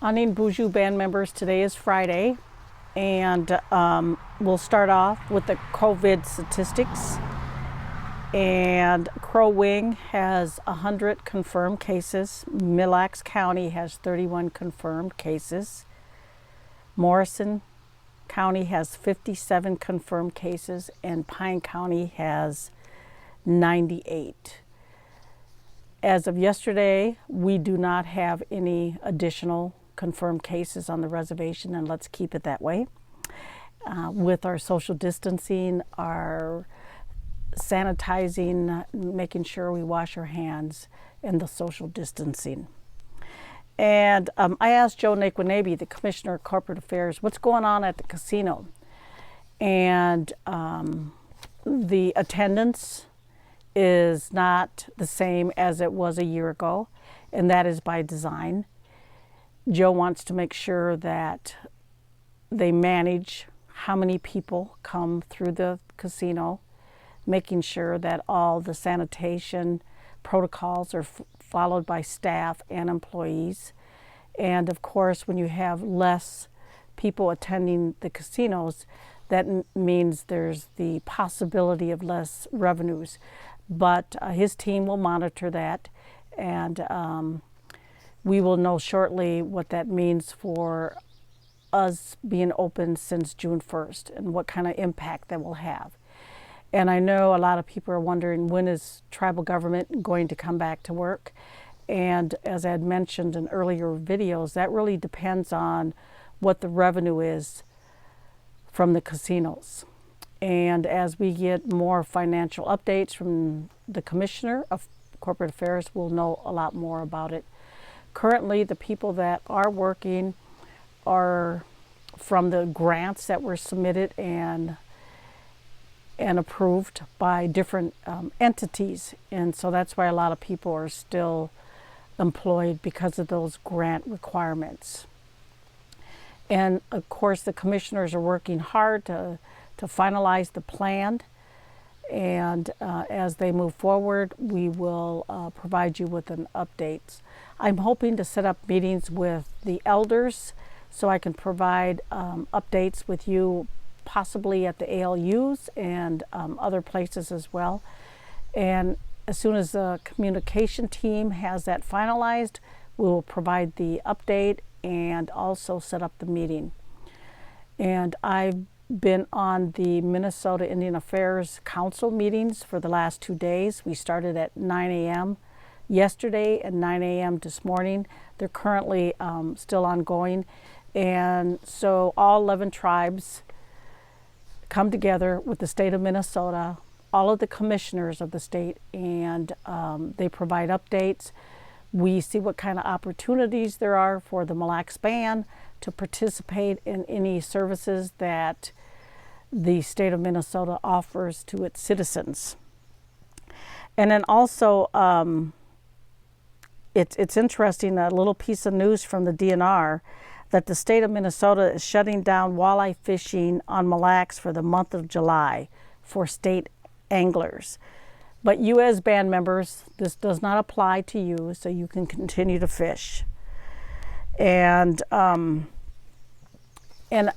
Anin Buju band members, today is Friday, and we'll start off with the COVID statistics. And Crow Wing has 100 confirmed cases. Mille County has 31 confirmed cases. Morrison County has 57 confirmed cases, and Pine County has 98. As of yesterday, we do not have any additional confirmed cases on the reservation, and let's keep it that way. With our social distancing, our sanitizing, making sure we wash our hands, and the social distancing. And I asked Joe Naquinabe, the Commissioner of Corporate Affairs, what's going on at the casino? And the attendance is not the same as it was a year ago, and that is by design. Joe wants to make sure that they manage how many people come through the casino, making sure that all the sanitation protocols are followed by staff and employees. And of course, when you have less people attending the casinos, that means there's the possibility of less revenues. But his team will monitor that, and we will know shortly what that means for us being open since June 1st and what kind of impact that will have. And I know a lot of people are wondering, when is tribal government going to come back to work? And as I had mentioned in earlier videos, that really depends on what the revenue is from the casinos. And as we get more financial updates from the Commissioner of Corporate Affairs, we'll know a lot more about it. Currently, the people that are working are from the grants that were submitted and approved by different entities. And so that's why a lot of people are still employed, because of those grant requirements. And of course, the commissioners are working hard to finalize the plan. And as they move forward, we will provide you with an update. I'm hoping to set up meetings with the elders so I can provide updates with you, possibly at the ALUs and other places as well. And as soon as the communication team has that finalized, we will provide the update and also set up the meeting. And I've been on the Minnesota Indian Affairs Council meetings for the last 2 days. We started at 9 a.m. yesterday and 9 a.m. this morning. They're currently still ongoing. And so all 11 tribes come together with the state of Minnesota, all of the commissioners of the state, and they provide updates. We see what kind of opportunities there are for the Mille Band to participate in any services that the state of Minnesota offers to its citizens. And then also, it's interesting, a little piece of news from the DNR, that the state of Minnesota is shutting down walleye fishing on Mille Lacs for the month of July for state anglers. But you as band members, this does not apply to you, so you can continue to fish. And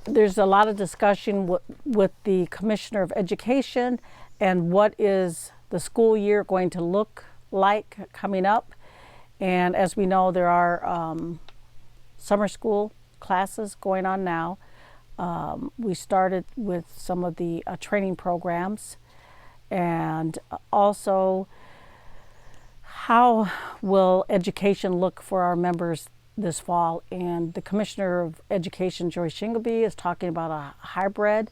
there's a lot of discussion with the Commissioner of Education and what is the school year going to look like coming up. And as we know, there are summer school classes going on now. We started with some of the training programs. And also, how will education look for our members this fall? And the Commissioner of Education, Joyce Shingleby, is talking about a hybrid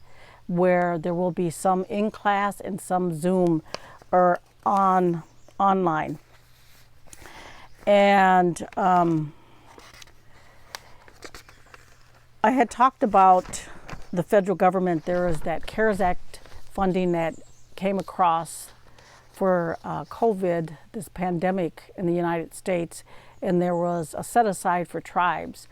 where there will be some in class and some Zoom or online. And I had talked about the federal government. There is that CARES Act funding that came across for COVID, this pandemic in the United States, and there was a set aside for tribes.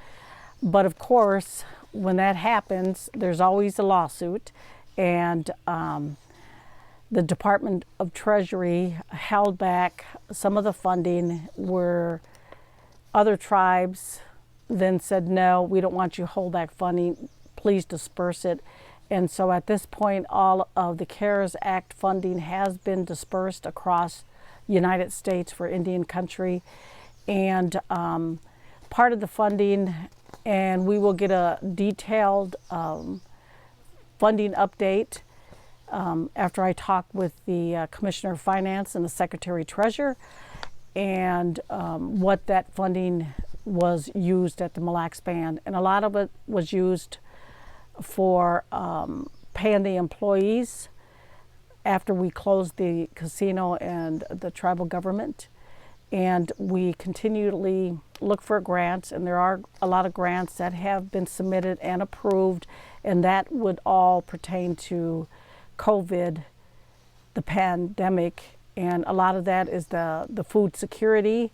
But of course, when that happens, there's always a lawsuit, and the Department of Treasury held back some of the funding where other tribes then said, no, we don't want you to hold back funding, please disperse it. And so at this point, all of the CARES Act funding has been dispersed across the United States for Indian country. And part of the funding, and we will get a detailed funding update after I talk with the Commissioner of Finance and the Secretary Treasurer, and what that funding was used at the Mille Band. And a lot of it was used for paying the employees after we closed the casino and the tribal government. And we continually look for grants, and there are a lot of grants that have been submitted and approved, and that would all pertain to COVID, the pandemic, and a lot of that is the food security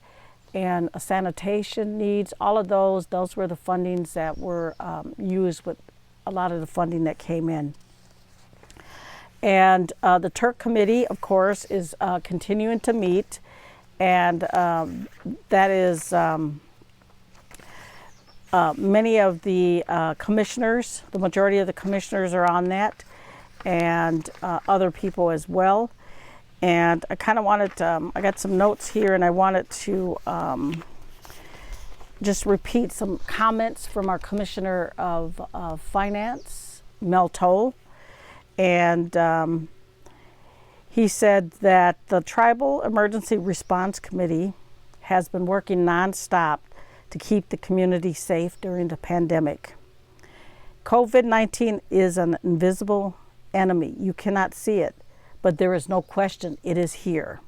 and sanitation needs. All of those were the fundings that were used with a lot of the funding that came in. And the Turk Committee, of course, is continuing to meet, and that is many of the commissioners, the majority of the commissioners are on that, and other people as well. And I kind of wanted to, I got some notes here, and I wanted to just repeat some comments from our Commissioner of Finance, Mel Toll. And he said that the Tribal Emergency Response Committee has been working nonstop to keep the community safe during the pandemic. COVID-19 is an invisible enemy. You cannot see it, but there is no question it is here.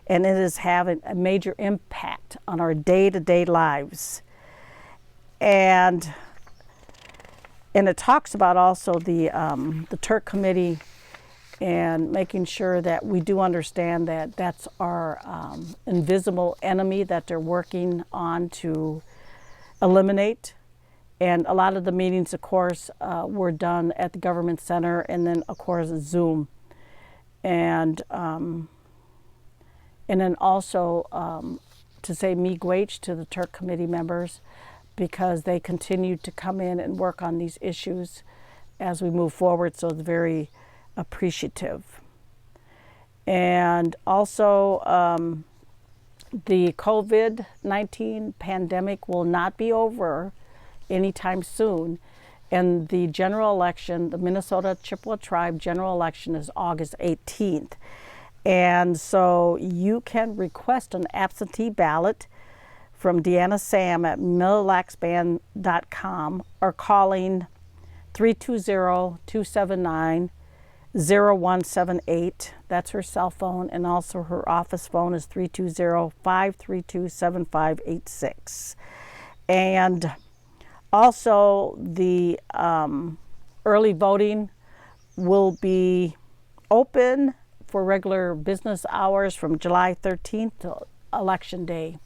And it is having a major impact on our day-to-day lives. And it talks about also the Turk Committee and making sure that we do understand that that's our invisible enemy that they're working on to eliminate. And a lot of the meetings, of course, were done at the Government Center, and then, of course, Zoom. And then also to say miigwech to the Turk Committee members, because they continue to come in and work on these issues as we move forward, so it's very appreciative. And also the COVID-19 pandemic will not be over anytime soon, and the general election, the Minnesota Chippewa Tribe general election, is August 18th. And so you can request an absentee ballot from Deanna Sam at millelaxband.com or calling 320-279-0178. That's her cell phone, and also her office phone is 320-532-7586. And also the early voting will be open for regular business hours from July 13th to Election Day.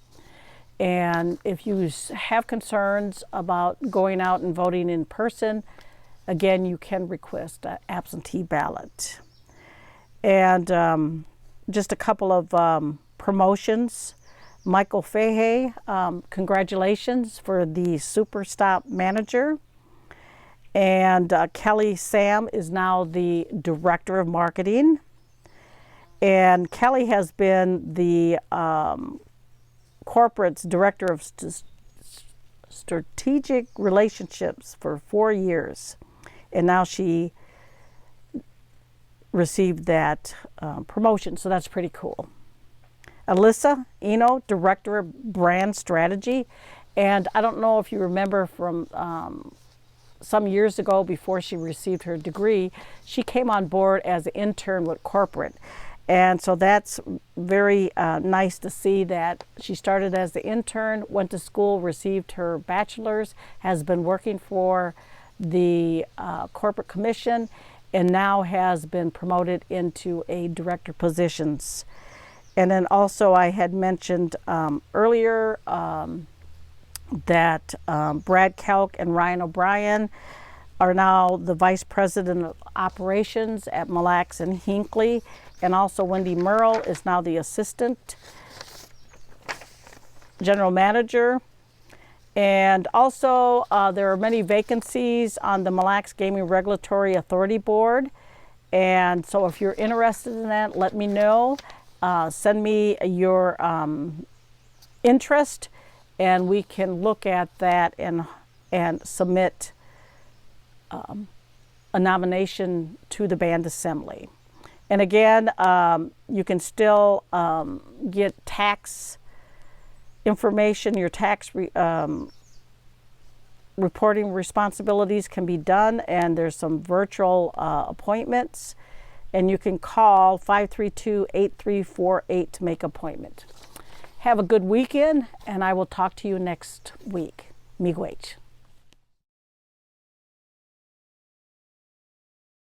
And if you have concerns about going out and voting in person, again, you can request an absentee ballot. And just a couple of promotions. Michael Fahey, congratulations for the Super Stop manager. And Kelly Sam is now the Director of Marketing. And Kelly has been the Corporate's Director of Strategic Relationships for 4 years. And now she received that promotion, so that's pretty cool. Alyssa Eno, Director of Brand Strategy. And I don't know if you remember from some years ago, before she received her degree, she came on board as an intern with corporate. And so that's very nice to see that she started as the intern, went to school, received her bachelor's, has been working for the corporate commission, and now has been promoted into a director positions. And then also I had mentioned earlier that Brad Kelk and Ryan O'Brien are now the Vice President of Operations at Mille and Hinckley. And also Wendy Merle is now the Assistant General Manager. And also, there are many vacancies on the Mille Lacs Gaming Regulatory Authority Board. And so if you're interested in that, let me know. Send me your interest, and we can look at that and submit a nomination to the band assembly. And again, you can still get tax information. Your tax reporting responsibilities can be done, and there's some virtual appointments, and you can call 532-8348 to make an appointment. Have a good weekend, and I will talk to you next week. Miigwech.